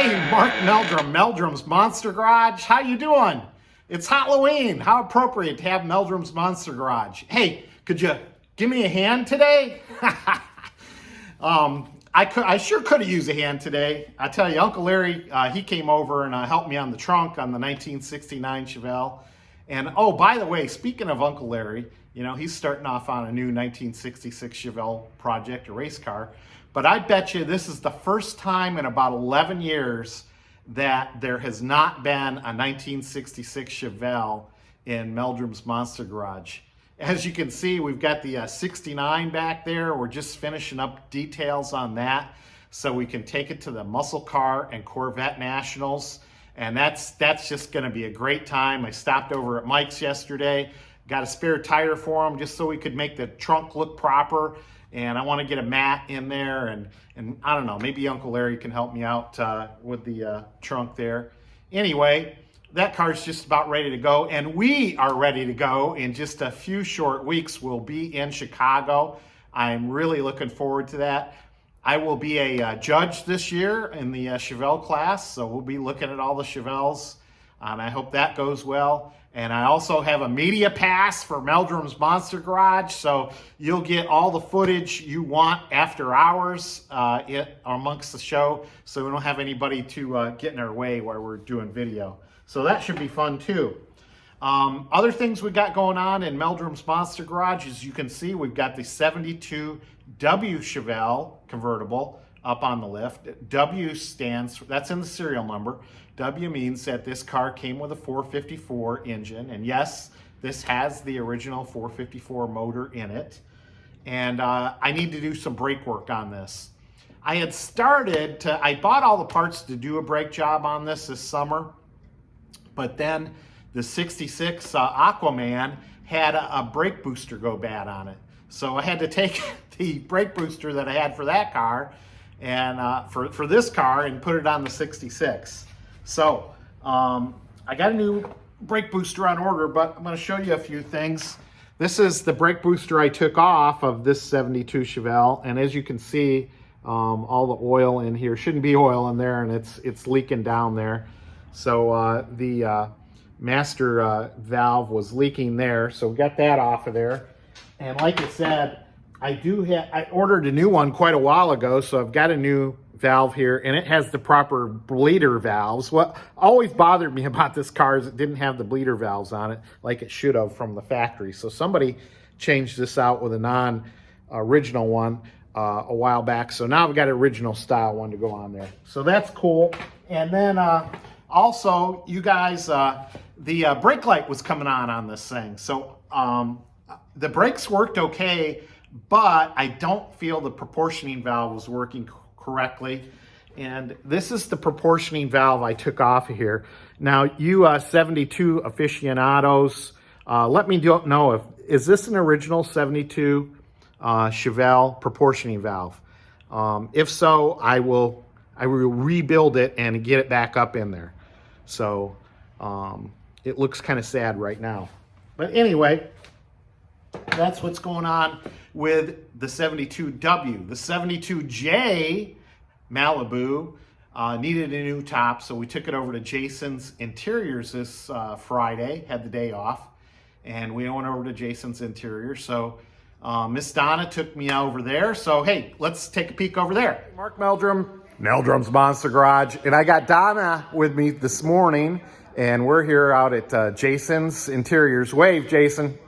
Hey, Mark Meldrum, Meldrum's Monster Garage. How you doing? It's Halloween. How appropriate to have Meldrum's Monster Garage. Hey, could you give me a hand today? I sure could have used a hand today. I tell you, Uncle Larry, he came over and helped me on the trunk on the 1969 Chevelle. And oh, by the way, speaking of Uncle Larry, you know, he's starting off on a new 1966 Chevelle project, a race car. But I bet you this is the first time in about 11 years that there has not been a 1966 Chevelle in Meldrum's Monster Garage. As you can see, we've got the 69 back there. We're just finishing up details on that so we can take it to the Muscle Car and Corvette Nationals. And that's just going to be a great time. I stopped over at Mike's yesterday, got a spare tire for him just so we could make the trunk look proper. And I want to get a mat in there, and I don't know, maybe Uncle Larry can help me out with the trunk there. Anyway, that car's just about ready to go, and we are ready to go in just a few short weeks. We'll be in Chicago. I'm really looking forward to that. I will be a judge this year in the Chevelle class, so we'll be looking at all the Chevelles, and I hope that goes well. And I also have a media pass for Meldrum's Monster Garage, so you'll get all the footage you want after hours amongst the show, so we don't have anybody to get in our way while we're doing video. So that should be fun too. Other things we got going on in Meldrum's Monster Garage, as you can see, we've got the 72 W Chevelle convertible up on the lift. W stands, that's in the serial number. W means that this car came with a 454 engine. And yes, this has the original 454 motor in it. And I need to do some brake work on this. I bought all the parts to do a brake job on this summer. But then the 66 Aquaman had a brake booster go bad on it. So I had to take the brake booster that I had for that car and for this car and put it on the 66. So I got a new brake booster on order, but I'm going to show you a few things. This is the brake booster I took off of this 72 Chevelle, and as you can see, all the oil in here, shouldn't be oil in there, and it's leaking down there. So the master valve was leaking there, so we got that off of there. And like I said, I ordered a new one quite a while ago, so I've got a new valve here, and it has the proper bleeder valves. What always bothered me about this car is it didn't have the bleeder valves on it like it should have from the factory. So somebody changed this out with a non-original one a while back. So now I've got an original style one to go on there. So that's cool. And then also, you guys, the brake light was coming on this thing. So the brakes worked okay, but I don't feel the proportioning valve was working correctly. And this is the proportioning valve I took off of here. Now, you 72 aficionados, let me know is this an original 72 Chevelle proportioning valve? If so, I will rebuild it and get it back up in there. So it looks kind of sad right now. But anyway, that's what's going on with the 72W. The 72J Malibu needed a new top, so we took it over to Jason's Interiors this Friday, had the day off, and we went over to Jason's Interiors. So Miss Donna took me over there. So hey, let's take a peek over there. Mark Meldrum, Meldrum's Monster Garage, and I got Donna with me this morning, and we're here out at Jason's Interiors. Wave, Jason.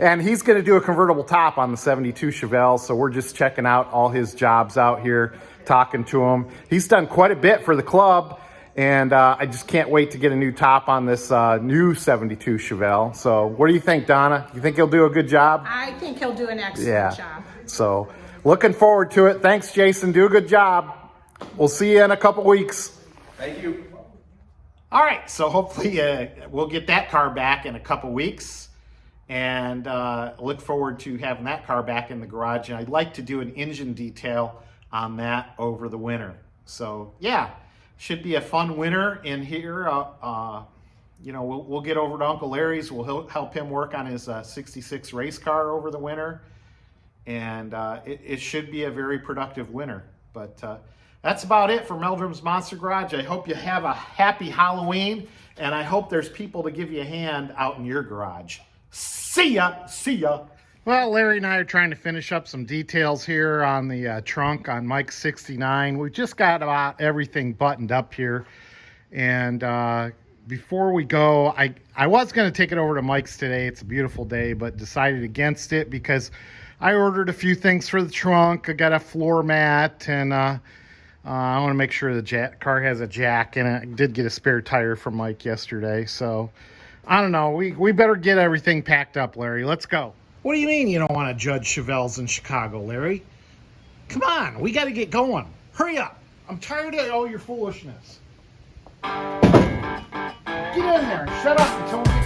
And he's going to do a convertible top on the 72 Chevelle, so we're just checking out all his jobs out here, talking to him. He's done quite a bit for the club, and I just can't wait to get a new top on this new 72 Chevelle. So what do you think, Donna? You think he'll do a good job? I think he'll do an excellent job. So looking forward to it. Thanks, Jason. Do a good job. We'll see you in a couple weeks. Thank you. All right, so hopefully we'll get that car back in a couple weeks. And look forward to having that car back in the garage. And I'd like to do an engine detail on that over the winter. So yeah, should be a fun winter in here. You know, we'll get over to Uncle Larry's. We'll help him work on his 66 race car over the winter. And it should be a very productive winter. But that's about it for Meldrum's Monster Garage. I hope you have a happy Halloween, and I hope there's people to give you a hand out in your garage. See ya! See ya! Well, Larry and I are trying to finish up some details here on the trunk on Mike's 69. We just got about everything buttoned up here. And before we go, I was going to take it over to Mike's today. It's a beautiful day, but decided against it because I ordered a few things for the trunk. I got a floor mat, and I want to make sure the car has a jack in it. I did get a spare tire from Mike yesterday. So, I don't know. We better get everything packed up, Larry. Let's go. What do you mean you don't want to judge Chevelles in Chicago, Larry? Come on, we got to get going. Hurry up. I'm tired of all your foolishness. Get in there and shut up until we get